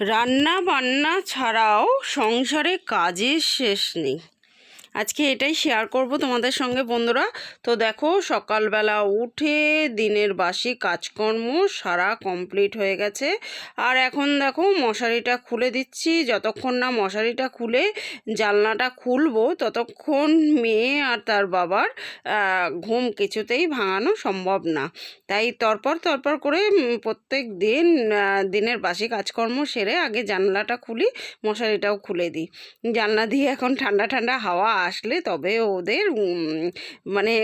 রান্না বান্না ছাড়াও সংসারে কাজের শেষ নেই। আজকে এটাই শেয়ার করব তোমাদের সঙ্গে বন্ধুরা। তো দেখো, সকালবেলা উঠে দিনের বাসি কাজকর্ম সারা কমপ্লিট হয়ে গেছে। আর এখন দেখো মশারিটা খুলে দিচ্ছি। যতক্ষণ না মশারিটা খুলে জানলাটা খুলবো ততক্ষণ মেয়ে আর তার বাবার ঘুম কিছুতেই ভাঙানো সম্ভব না। তাই তরপর করে প্রত্যেক দিন দিনের বাসি কাজকর্ম সেরে আগে জানলাটা খুলি, মশারিটাও খুলে দিই। জানলা দিয়ে এখন ঠান্ডা ঠান্ডা হাওয়া আসলে তবে ওদের মানে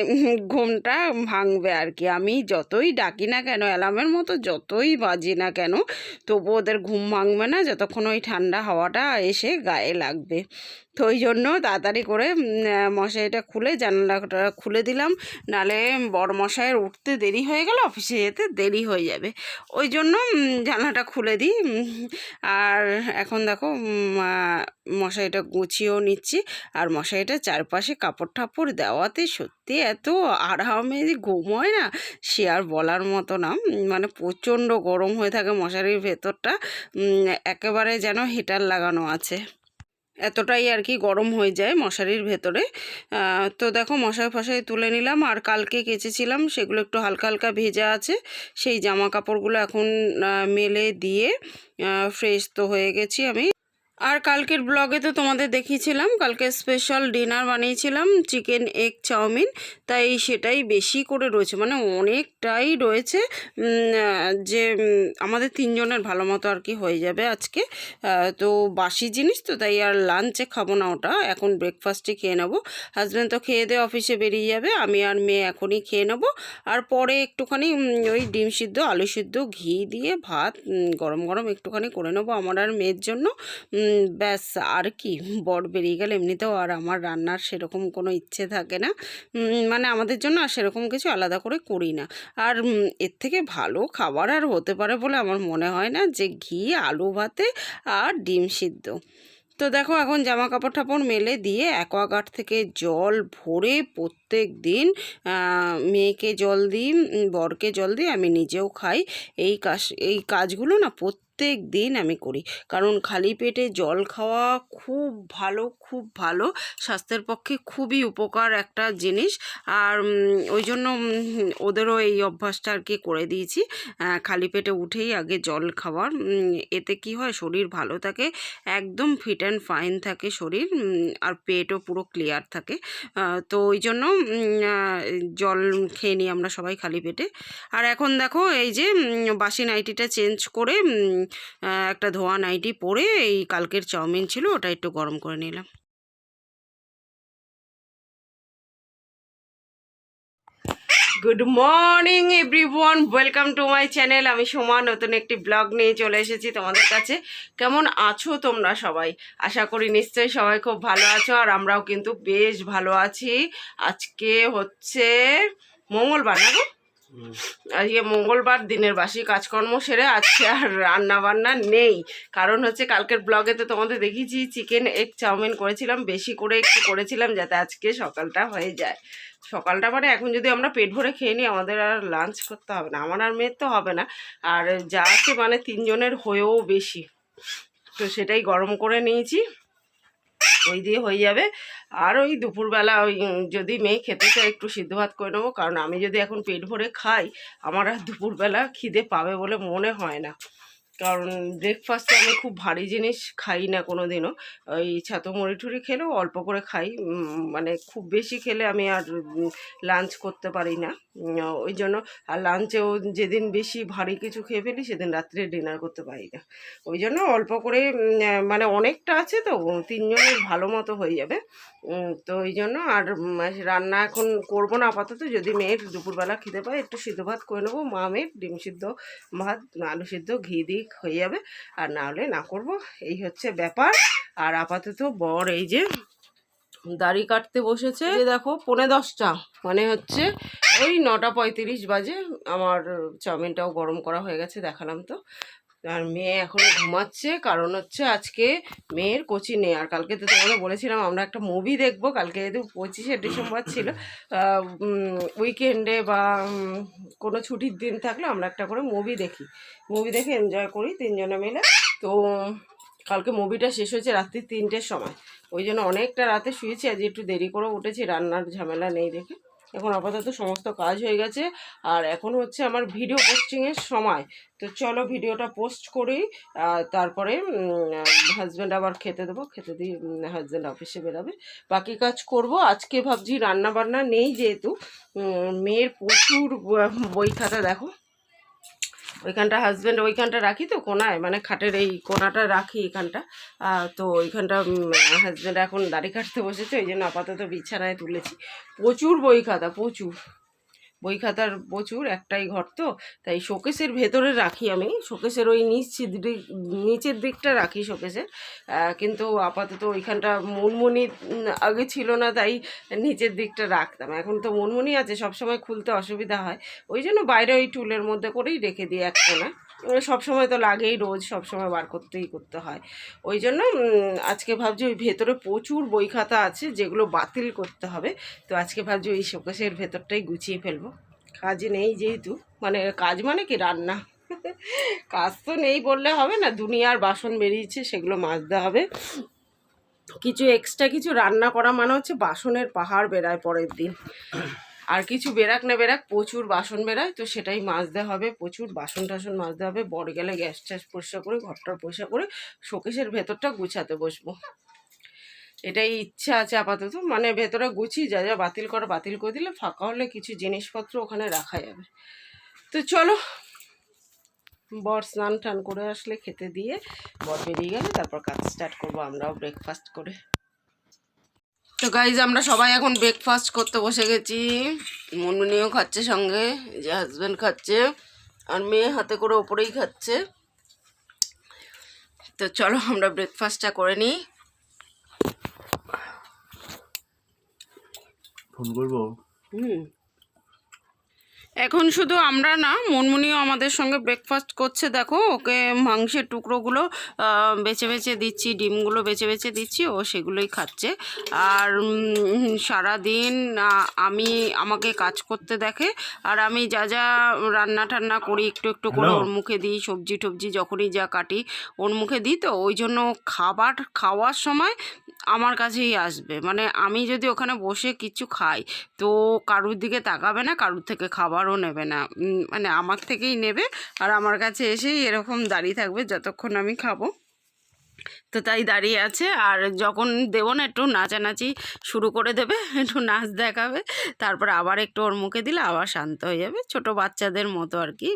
ঘুমটা ভাঙবে আর কি। আমি যতই ডাকি না কেন, অ্যালার্মের মতো যতই বাজি না কেন, তবু ওদের ঘুম ভাঙবে না যতক্ষণ ওই ঠান্ডা হাওয়াটা এসে গায়ে লাগবে। তো ওই জন্য তাড়াতাড়ি করে মশারিটা খুলে জানলাটা খুলে দিলাম, নালে বড় মশাইয়ের উঠতে দেরি হয়ে গেল, অফিসে যেতে দেরি হয়ে যাবে। ওই জন্য জানলাটা খুলে দিই। আর এখন দেখো মশারিটা গুছিয়েও নিচ্ছি। আর মশারিটা চারপাশে কাপড় টাপড় দেওয়াতে সত্যি এত আরামে ঘুম হয় না, সে আর বলার মতো না। মানে প্রচণ্ড গরম হয়ে থাকে মশারির ভেতরটা, একেবারে যেন হিটার লাগানো আছে, এতটাই আর কি গরম হয়ে যায় মশারির ভেতরে। তো দেখো মশারি ফশারি তুলে নিলাম। আর কালকে কেচেছিলাম সেগুলো একটু হালকা হালকা ভেজা আছে, সেই জামা কাপড়গুলো এখন মেলে দিয়ে ফ্রেশ তো হয়ে গেছি আমি। আর কালকের ব্লগে তো তোমাদের দেখিয়েছিলাম, কালকে স্পেশাল ডিনার বানিয়েছিলাম চিকেন এগ চাউমিন, তাই সেটাই বেশি করে রয়েছে, মানে অনেকটাই রয়েছে, যে আমাদের তিনজনের ভালো মতো আর কি হয়ে যাবে আজকে। তো বাসি জিনিস তো, তাই আর লাঞ্চে খাবো না ওটা, এখন ব্রেকফাস্টে খেয়ে নেবো। হাজব্যান্ড তো খেয়ে দিয়ে অফিসে বেরিয়ে যাবে, আমি আর মেয়ে এখনই খেয়ে নেবো। আর পরে একটুখানি ওই ডিম সিদ্ধ আলু সিদ্ধ ঘি দিয়ে ভাত গরম গরম একটুখানি করে নেবো আমার আর মেয়ের জন্য। ব্যাস, আর কি, বর বেরিয়ে গেলে এমনিতেও আর আমার রান্নার সেরকম কোনো ইচ্ছে থাকে না, মানে আমাদের জন্য আর সেরকম কিছু আলাদা করে করি না। আর এর থেকে ভালো খাবার আর হতে পারে বলে আমার মনে হয় না, যে ঘি আলু ভাতে আর ডিম সিদ্ধ। তো দেখো এখন জামা কাপড় টাপড় মেলে দিয়ে অ্যাকোয়াগার্ড থেকে জল ভরে প্রত্যেক দিন মেয়েকে জল দিই, বরকে জল দিই, আমি নিজেও খাই। এই কাজগুলো না প্রত্যেক দিন আমি করি, কারণ খালি পেটে জল খাওয়া খুব ভালো, খুব ভালো, স্বাস্থ্যের পক্ষে খুবই উপকার একটা জিনিস। আর ওই জন্য ওদেরও এই অভ্যাসটা আর কি করে দিয়েছি, খালি পেটে উঠেই আগে জল খাওয়ার। এতে কি হয়, শরীর ভালো থাকে, একদম ফিট অ্যান্ড ফাইন থাকে শরীর, আর পেটও পুরো ক্লিয়ার থাকে। তো ওই জন্য জল খেয়ে নিই আমরা সবাই খালি পেটে। আর এখন দেখো এই যে বাসি নাইটিটা চেঞ্জ করে একটা ধোয়া নাইটি পরে এই কালকের চাউমিন ছিল ওটা একটু গরম করে নিলাম। Good morning everyone, welcome to my channel. আমি সোমা নতুন একটি ব্লগ নিয়ে চলে এসেছি তোমাদের কাছে। কেমন আছো তোমরা সবাই? আশা করি নিশ্চয়ই সবাই খুব ভালো আছো, আর আমরাও কিন্তু বেশ ভালো আছি। আজকে হচ্ছে মঙ্গলবার, না গো? আজকে মঙ্গলবার, দিনের বাসি কাজকর্ম সেরে আজকে আর রান্না বান্না নেই। কারণ হচ্ছে কালকের ব্লগে তো তোমাদের দেখিয়েছি চিকেন এগ চাউমিন করেছিলাম, বেশি করে একটু করেছিলাম যাতে আজকে সকালটা হয়ে যায়। সকালটা মানে এখন যদি আমরা পেট ভরে খেয়ে নিই আমাদের আর লাঞ্চ করতে হবে না, আমার আর মেয়ের তো হবে না, আর যা আছে মানে তিনজনের হয়েও বেশি, তো সেটাই গরম করে নিয়েছি, ওই দিয়ে হয়ে যাবে। আর ওই দুপুরবেলা ওই যদি মেয়ে খেতে চায় একটু সিদ্ধ ভাত করে নেবো, কারণ আমি যদি এখন পেট ভরে খাই আমার আর দুপুরবেলা খিদে পাবে বলে মনে হয় না। কারণ ব্রেকফাস্টে আমি খুব ভারী জিনিস খাই না কোনো দিনও, ওই ছাতু মুড়ি টুড়ি খেলেও অল্প করে খাই, মানে খুব বেশি খেলে আমি আর লাঞ্চ করতে পারি না। ওই জন্য আর লাঞ্চেও যেদিন বেশি ভারী কিছু খেয়ে ফেলি সেদিন রাত্রে ডিনার করতে পারি না। ওই জন্য অল্প করে, মানে অনেকটা আছে তো তিনজনের ভালো মতো হয়ে যাবে। তো ওই জন্য আর রান্না এখন করবো না আপাতত, যদি মেয়ের দুপুরবেলা খিদে পায় একটু সিদ্ধ ভাত করে নেবো, মা মেয়ের ডিম সিদ্ধ ভাত আলু সিদ্ধ ঘি দিয়ে হয়ে যাবে, আর না হলে না করব, এই হচ্ছে ব্যাপার। আর আপাতত বর এই যে দাড়ি কাটতে বসেছে, যে দেখো 9:45, মানে হচ্ছে ওই 9:35 বাজে। আমার চাউমিনটাও গরম করা হয়ে গেছে, দেখালাম তো। আর মেয়ে এখনো ঘুমাচ্ছে, কারণ হচ্ছে আজকে মেয়ের কোচিং নেই। আর কালকে তো তোমাদের বলেছিলাম আমরা একটা মুভি দেখবো, কালকে যেহেতু 25শে ডিসেম্বর ছিল, উইকেন্ডে বা কোনো ছুটির দিন থাকলে আমরা একটা করে মুভি দেখি, মুভি দেখে এনজয় করি তিনজনে মিলে। তো কালকে মুভিটা শেষ হয়েছে রাত্রি 3টের সময়, ওই জন্য অনেকটা রাতে শুয়েছি, আজ একটু দেরি করে উঠেছি, রান্নার ঝামেলা নেই দেখে। এখন আপাতত সমস্ত কাজ হয়ে গেছে, আর এখন হচ্ছে আমার ভিডিও পোস্টিংয়ের সময়। তো চলো ভিডিওটা পোস্ট করি, তারপরে হাজব্যান্ড আবার খেতে দেবো, খেতে দিয়ে হাজব্যান্ড অফিসে বেরোবে, বাকি কাজ করব। আজকে ভাবছি রান্না বান্না নেই, যেহেতু মেয়ের প্রচুর বই খাতা, দেখো ওইখানটা হাজব্যান্ড ওইখানটা রাখি তো কোনায়, মানে খাটের এই কোনাটা রাখি এখানটা। তো ওইখানটা হাজব্যান্ড এখন দাড়ি কাটতে বসেছে, ওই জন্য আপাতত বিছানায় তুলেছি। প্রচুর বই খাতা, প্রচুর বই খাতার প্রচুর, একটাই ঘর তো, তাই শোকেসের ভেতরে রাখি আমি, শোকেসের ওই নিচের দিকটা রাখি শোকেসের। কিন্তু আপাতত ওইখানটা মুনমুনি আগে ছিল না, তাই নিচের দিকটা রাখতাম। এখন তো মুনমুনি আছে, সবসময় খুলতে অসুবিধা হয়, ওই জন্য বাইরে ওই টুলের মধ্যে করেই রেখে দিই একটা না, সবসময় তো লাগেই, রোজ সবসময় বার করতে হয়। ওই জন্য আজকে ভাবছি ওই ভেতরে প্রচুর বই খাতা আছে যেগুলো বাতিল করতে হবে, তো আজকে ভাবছি ওই শোকেসের ভেতরটাই গুছিয়ে ফেলবো। কাজ নেই যেহেতু, মানে কাজ মানে কি রান্না কাজ তো নেই বললে হবে না, দুনিয়ার বাসন বেরিয়েছে সেগুলো মাজতে হবে, কিছু এক্সট্রা কিছু রান্না করা মানে হচ্ছে বাসনের পাহাড় বেরায় পরের দিন, আর কিছু বেরাক না বেরাক প্রচুর বাসন বেরায়, তো সেটাই মাজতে হবে, প্রচুর বাসন টাসন মাজতে হবে। বর গেলে গ্যাস ট্যাস পরিষ্কার করে ঘরটা পরিষ্কার করে শোকেসের ভেতরটা গুছাতে বসবো, এটাই ইচ্ছা আছে আপাতত। মানে ভেতরে গুছিয়ে যা যা বাতিল করে দিলে ফাঁকা হলে কিছু জিনিসপত্র ওখানে রাখা যাবে। তো চলো, বর স্নান টান করে আসলে খেতে দিয়ে বর বেরিয়ে গেলে তারপর কাজ স্টার্ট করবো, আমরাও ব্রেকফাস্ট করে। তো গাইজ আমরা সবাই এখন ব্রেকফাস্ট করতে বসে গেছি, মুনমুনিও খাচ্ছে সঙ্গে, যে হাজব্যান্ড খাচ্ছে, আর মেয়ে হাতে করে ওপরেই খাচ্ছে। তো চলো আমরা ব্রেকফাস্টটা করে নিই। ফোন করবো। এখন শুধু আমরা না, মুনমুনিও আমাদের সঙ্গে ব্রেকফাস্ট করছে, দেখো ওকে মাংসের টুকরোগুলো বেছে বেছে দিচ্ছি, ডিমগুলো বেছে বেছে দিচ্ছি, ও সেগুলোই খাচ্ছে। আর সারাদিন আমাকে কাজ করতে দেখে, আর আমি যা যা রান্না টান্না করি একটু একটু করে ওর মুখে দিই, সবজি টবজি যখনই যা কাটি ওর মুখে দিই, তো ওই জন্য খাওয়ার সময় আমার কাছেই আসবে, মানে আমি যদি ওখানে বসে কিছু খাই তো কারুর দিকে তাকাবে না, কারুর থেকে খাবারও নেবে না, মানে আমার থেকেই নেবে, আর আমার কাছে এসেই এরকম দাঁড়িয়ে থাকবে যতক্ষণ আমি খাবো। তো তাই দাঁড়িয়ে আছে, আর যখন দেবো না একটু নাচানাচি শুরু করে দেবে, একটু নাচ দেখাবে, তারপর আবার একটু ওর মুখে দিলে আবার শান্ত হয়ে যাবে, ছোট বাচ্চাদের মতো আর কি।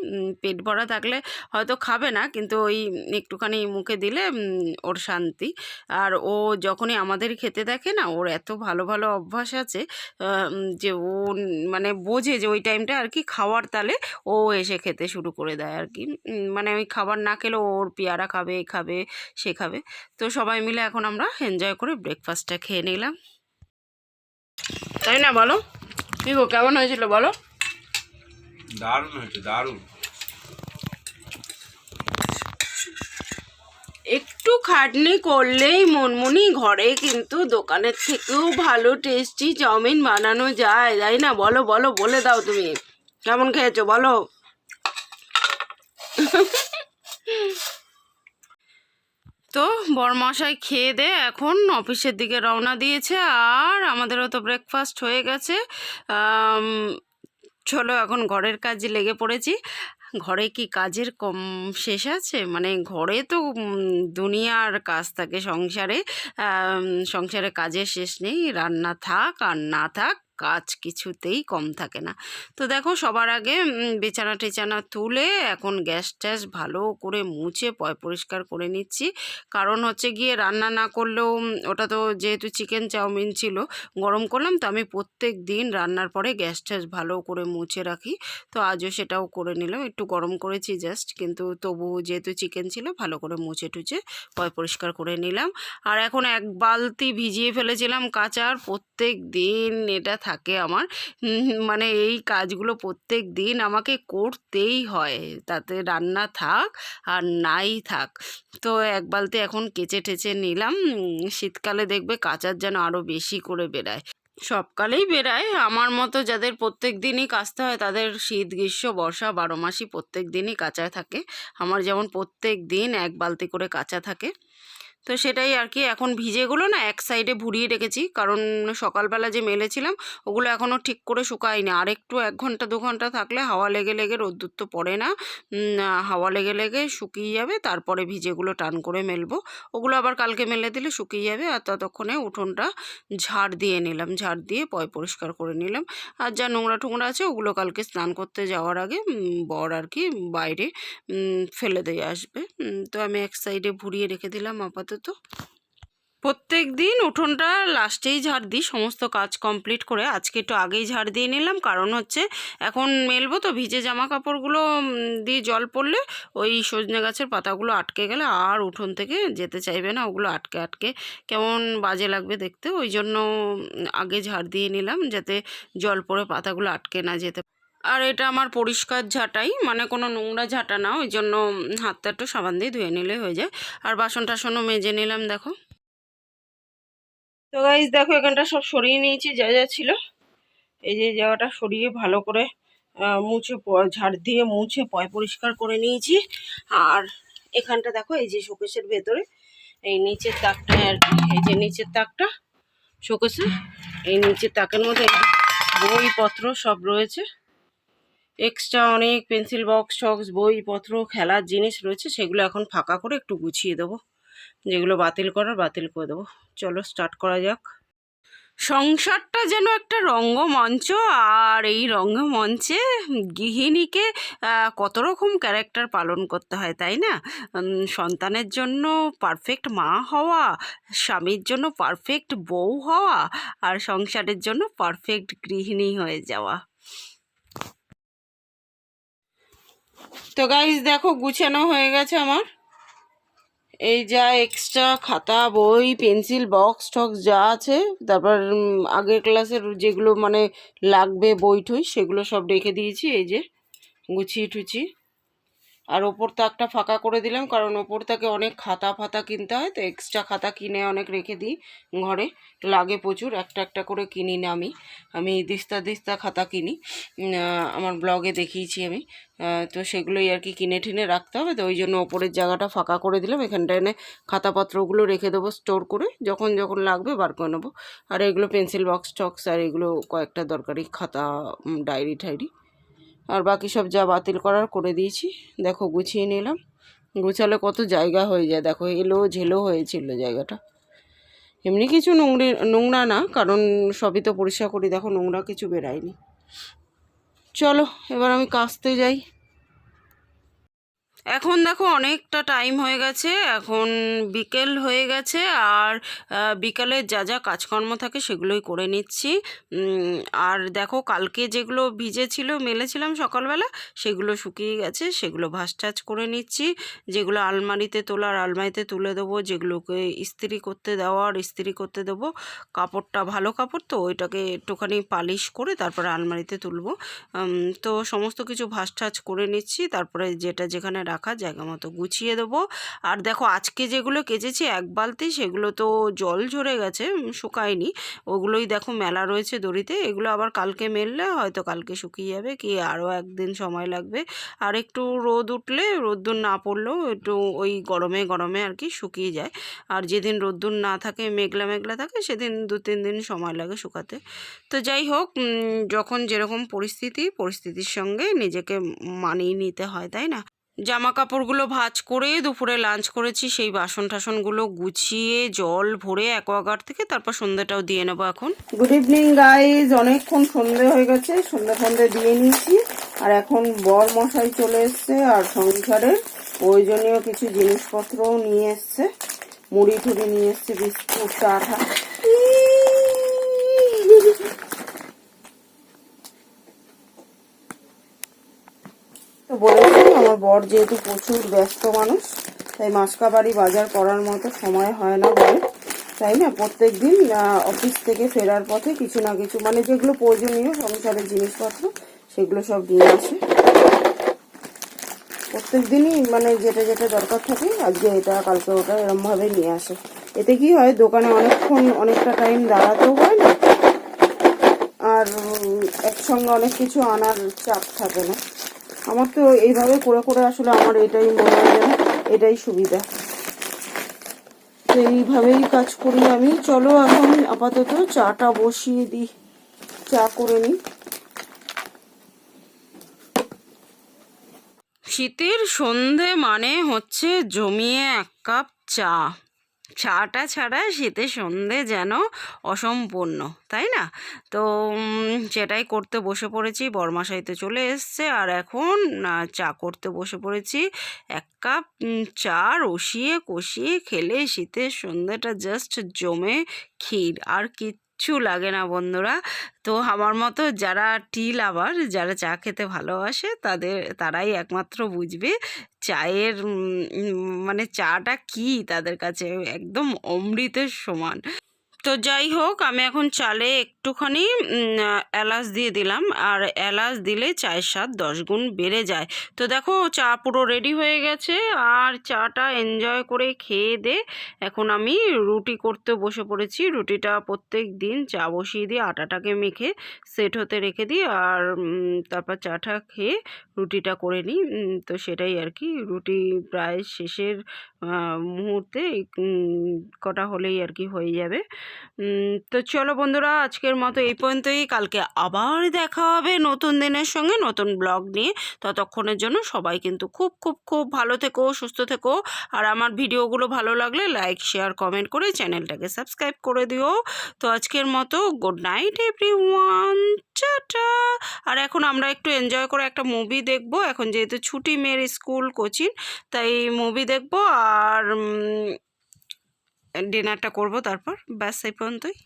পেট ভরা থাকলে হয়তো খাবে না, কিন্তু ওই একটুখানি মুখে দিলে ওর শান্তি। আর ও যখনই আমাদের খেতে দেখে না, ওর এত ভালো ভালো অভ্যাস আছে যে ও মানে বোঝে যে ওই টাইমটা আর কি খাওয়ার তালে ও এসে খেতে শুরু করে দেয় আর কি। মানে ওই খাবার না খেলেও ওর পেয়ারা খাবে, খাবে, সে খাবে। তো সবাই মিলে এখন আমরা এনজয় করে ব্রেকফাস্টটা খেয়ে নিলাম, তাই না? বলো কি গো, কেমন হয়েছিল বলো? দারুণ হয়েছে, দারুণ। একটু খাটনি করলেই মনমনি ঘরে কিন্তু দোকানের থেকেও ভালো টেস্টি চাউমিন বানানো যায়, তাই না? বলো বলো, বলে দাও তুমি কেমন খেয়েছো বলো। তো বরমশাই খেয়ে দে এখন অফিসের দিকে রওনা দিয়েছে, আর আমাদেরও তো ব্রেকফাস্ট হয়ে গেছে। চলো এখন ঘরের কাজে লেগে পড়েছি। ঘরে কি কাজের কম শেষ আছে? মানে ঘরে তো দুনিয়ার কাজ থাকে, সংসারে কাজের শেষ নেই, রান্না থাক আর না থাক কাজ কিছুতেই কম থাকে না। তো দেখো সবার আগে বিছানা টিছানা তুলে এখন গ্যাস ট্যাস ভালো করে মুছে পরিষ্কার করে নিচ্ছি, কারণ হচ্ছে গিয়ে রান্না না করলেও ওটা তো যেহেতু চিকেন চাউমিন ছিল গরম করলাম, তো আমি প্রত্যেক দিন রান্নার পরে গ্যাস ট্যাস ভালো করে মুছে রাখি, তো আজও সেটাও করে নিলাম, একটু গরম করেছি জাস্ট, কিন্তু তবু যেহেতু চিকেন ছিল ভালো করে মুছে টুচে পরিষ্কার করে নিলাম। আর এখন এক বালতি ভিজিয়ে ফেলেছিলাম কাচার, প্রত্যেক দিন এটা থাকে আমার, মানে এই কাজগুলো প্রত্যেক দিন আমাকে করতেই হয়, তাতে রান্না থাক আর নাই থাক। তো এক বালতি এখন কেচে টেচে নিলাম, শীতকালে দেখবে কাচার যেন আরও বেশি করে বেরায়। সবকালেই বেরায়। আমার মতো যাদের প্রত্যেক দিনই কাচতে হয় তাদের শীত গ্রীষ্ম বর্ষা 12 মাসই প্রত্যেক দিনই কাচা থাকে। আমার যেমন প্রত্যেক দিন 1 বালতি করে কাচা থাকে। তো সেটাই আর কি, এখন ভিজেগুলো না এক সাইডে ভুরিয়ে রেখেছি, কারণ সকালবেলা যে মেলেছিলাম ওগুলো এখনও ঠিক করে শুকায়নি। আর একটু 1 ঘন্টা 2 ঘন্টা থাকলে হাওয়া লেগে লেগে, রোদ্দুর তো পড়ে না, হাওয়া লেগে লেগে শুকিয়ে যাবে। তারপরে ভিজেগুলো টান করে মেলবো, ওগুলো আবার কালকে মেলে দিলে শুকিয়ে যাবে। আর ততক্ষণে উঠোনটা ঝাড় দিয়ে নিলাম, ঝাড় দিয়ে পরিষ্কার করে নিলাম। আর যা নোংরা টোংরা আছে ওগুলো কালকে স্নান করতে যাওয়ার আগে বর আর কি বাইরে ফেলে দিয়ে আসবে। তো আমি এক সাইডে ভুরিয়ে রেখে দিলাম আপাতত। প্রত্যেক দিন উঠোনটা লাস্টেই ঝাড় দিই সমস্ত কাজ কমপ্লিট করে। আজকে একটু আগেই ঝাড় দিয়ে নিলাম, কারণ হচ্ছে এখন মেলবো তো, ভিজে জামা কাপড়গুলো দিয়ে জল পড়লে ওই সজনে গাছের পাতাগুলো আটকে গেলে আর উঠোন থেকে যেতে চাইবে না, ওগুলো আটকে আটকে কেমন বাজে লাগবে দেখতে। ওই জন্য আগে ঝাড় দিয়ে নিলাম যাতে জল পড়ে পাতাগুলো আটকে না যেতে। আর এটা আমার পরিষ্কার ঝাঁটাই, মানে কোনো নোংরা ঝাঁটা না, ওই জন্য হাতটা একটু সাবান দিয়ে ধুয়ে নিলে হয়ে যায়। আর বাসন টাসনও মেজে নিলাম দেখো। তো গাইস দেখো, এখানটা সব সরিয়ে নিয়েছি যা যা ছিল। এই যে জায়গাটা সরিয়ে ভালো করে মুছে ঝাড় দিয়ে মুছে পরিষ্কার করে নিয়েছি। আর এখানটা দেখো, এই যে শোকেসের ভেতরে এই নিচের তাকটা আর কি, এই যে নিচের তাকটা শোকেসে, এই নিচের তাকের মধ্যে বইপত্র সব রয়েছে। এক্সট্রা অনেক পেন্সিল বক্স টক্স বইপত্র খেলার জিনিস রয়েছে, সেগুলো এখন ফাঁকা করে একটু গুছিয়ে দেবো। যেগুলো বাতিল করার বাতিল করে দেবো। চলো স্টার্ট করা যাক। সংসারটা যেন একটা রঙ্গমঞ্চ, আর এই রঙ্গমঞ্চে গৃহিণীকে কত রকম ক্যারেক্টার পালন করতে হয়, তাই না? সন্তানের জন্য পারফেক্ট মা হওয়া, স্বামীর জন্য পারফেক্ট বউ হওয়া, আর সংসারের জন্য পারফেক্ট গৃহিণী হয়ে যাওয়া। তো গাইস দেখো, গুছানো হয়ে গেছে আমার। এই যা এক্সট্রা খাতা বই পেন্সিল বক্স টক্স যা আছে, তারপর আগের ক্লাসের যেগুলো মানে লাগবে বই টই, সেগুলো সব রেখে দিয়েছি এই যে গুছিয়ে টুচি। আর ওপর তাকটা ফাঁকা করে দিলাম, কারণ ওপর তাকে অনেক খাতা ফাতা কিনতে হয়, তো এক্সট্রা খাতা কিনে অনেক রেখে দিই ঘরে, লাগে প্রচুর। একটা একটা করে কিনি না, আমি দিস্তা দিস্তা খাতা কিনি, আমার ব্লগে দেখিয়েছি আমি। তো সেগুলোই আর কি কিনে টিনে রাখতে হবে, তো ওই জন্য ওপরের জায়গাটা ফাঁকা করে দিলাম। এখানটা এনে খাতাপত্রগুলো রেখে দেবো স্টোর করে, যখন যখন লাগবে বার করে নেবো। আর এগুলো পেন্সিল বক্স টক্স, আর এগুলো কয়েকটা দরকারি খাতা, ডায়েরি ঠাইরি, আর বাকি সব যা বাতিল করার করে দিয়েছি। দেখো গুছিয়ে নিলাম, গুছালে কত জায়গা হয়ে যায়। দেখো এলো ঝেলো হয়েছিল জায়গাটা, এমনি কিছু নোংরা না, কারণ সবই তো পরিষ্কার করি। দেখো নোংরা কিছু বেরায়নি। চলো এবার আমি কাচতে যাই। এখন দেখো অনেকটা টাইম হয়ে গেছে, এখন বিকেল হয়ে গেছে। আর বিকালে যা যা কাজকর্ম থাকে সেগুলোই করে নিচ্ছি। আর দেখো কালকে যেগুলো ভিজেছিল মেলেছিলাম সকালবেলা, সেগুলো শুকিয়ে গেছে, সেগুলো ভাঁজ টাজ করে নিচ্ছি। যেগুলো আলমারিতে তোলার আলমারিতে তুলে দেবো, যেগুলোকে ইস্ত্রি করতে দেওয়ার ইস্ত্রি করতে দেবো। কাপড়টা ভালো কাপড় তো, ওইটাকে একটুখানি পালিশ করে তারপরে আলমারিতে তুলবো। তো সমস্ত কিছু ভাঁজ টাজ করে নিচ্ছি, তারপরে যেটা যেখানে রাখা জায়গা মতো গুছিয়ে দেবো। আর দেখো আজকে যেগুলো কেচেছি 1 বালতি, সেগুলো তো জল ঝরে গেছে, শুকায়নি। ওগুলোই দেখো মেলা রয়েছে দড়িতে, এগুলো আবার কালকে মেললে হয়তো কালকে শুকিয়ে যাবে, কি আরও একদিন সময় লাগবে। আর একটু রোদ উঠলে, রোদ্দুর না পড়লেও একটু ওই গরমে গরমে আর কি শুকিয়ে যায়। আর যেদিন রোদ্দুর না থাকে, মেঘলা মেঘলা থাকে, সেদিন 2-3 দিন সময় লাগে শুকাতে। তো যাই হোক, যখন যেরকম পরিস্থিতির সঙ্গে নিজেকে মানিয়ে নিতে হয়, তাই না? জামা কাপড়গুলো ভাঁজ করে দুপুরে লাঞ্চ করেছি, সেই বাসন টাসনগুলো গুছিয়ে জল ভরে অ্যাকোয়াগার্ড থেকে তারপর সন্ধ্যাটাও দিয়ে নেবো এখন। গুড ইভিনিং গাইজ, অনেকক্ষণ সন্ধে হয়ে গেছে, সন্ধে দিয়ে নিয়েছি। আর এখন বর মশাই চলে এসছে, আর সংসারের প্রয়োজনীয় কিছু জিনিসপত্রও নিয়ে এসছে, মুড়ি টুড়ি নিয়ে এসছে, বিস্কুট আঠা। তো বলেছি আমার বর যেহেতু প্রচুর ব্যস্ত মানুষ, তাই মাসকাবাড়ি বাজার করার মতো সময় হয় না বলে, তাই না? প্রত্যেক দিন অফিস থেকে ফেরার পথে কিছু না কিছু মানে যেগুলো প্রয়োজনীয় সংসারের জিনিসপত্র সেগুলো সব নিয়ে আসে প্রত্যেক দিনই, মানে যেটা যেটা দরকার থাকে, আজকে এটা কালকে ওটা এরমভাবে নিয়ে আসে। এতে কি হয়, দোকানে অনেকটা টাইম দাঁড়াতেও হয় না, আর একসঙ্গে অনেক কিছু আনার চাপ থাকে না। আমার তো এইভাবে করে করে আসলে আমার এটাই মনে হয় যেন এটাই সুবিধা, তো এইভাবেই কাজ করি আমি। চলো এখন আপাতত চাটা বসিয়ে দিই, চা করে নিই। শীতের সন্ধে মানে হচ্ছে জমিয়ে এক কাপ চা। চাটা ছাড়া শীতের সন্ধে যেন অসম্পূর্ণ, তাই না? তো সেটাই করতে বসে পড়েছি। বরমাশাই তো চলে এসছে, আর এখন চা করতে বসে পড়েছি। এক কাপ চা রসিয়ে কষিয়ে খেলে শীতের সন্ধেটা জাস্ট জমে ক্ষীর, আর কিচ্ছু লাগে না বন্ধুরা। তো আমার মতো যারা টি লাভার, যারা চা খেতে ভালোবাসে, তারাই একমাত্র বুঝবে চায়ের মানে চাটা কি তাদের কাছে একদম অমৃতের সমান। তো যাই হোক, আমি এখন চালে একটুখানি এলাচ দিয়ে দিলাম, আর এলাচ দিলে চায়ের স্বাদ 10 গুণ বেড়ে যায়। তো দেখো চা পুরো রেডি হয়ে গেছে, আর চাটা এনজয় করে খেয়ে দে এখন আমি রুটি করতে বসে পড়েছি। রুটিটা প্রত্যেক দিন চা বসিয়ে দিয়ে আটাটাকে মেখে সেট হতে রেখে দিই, আর তারপর চাটা খেয়ে রুটিটা করে নিই। তো সেটাই আর কি, রুটি প্রায় শেষের মুহূর্তে কটা হলেই আর কি হয়ে যাবে। তো চলো বন্ধুরা, আজকের মতো এই পর্যন্তই। কালকে আবার দেখা হবে নতুন দিনের সঙ্গে, নতুন ব্লগ নিয়ে। ততক্ষণের জন্য সবাই কিন্তু খুব খুব খুব ভালো থেকো, সুস্থ থেকো। আর আমার ভিডিওগুলো ভালো লাগলে লাইক শেয়ার কমেন্ট করে চ্যানেলটাকে সাবস্ক্রাইব করে দিও। তো আজকের মতো গুড নাইট এভরিওয়ান, টাটা। আর এখন আমরা একটু এনজয় করে একটা মুভি দেখবো, এখন যেহেতু ছুটি মেয়ের স্কুল কোচিং, তাই মুভি দেখবো আর ডিনারটা করব, তারপর ব্যাস এই পর্যন্তই।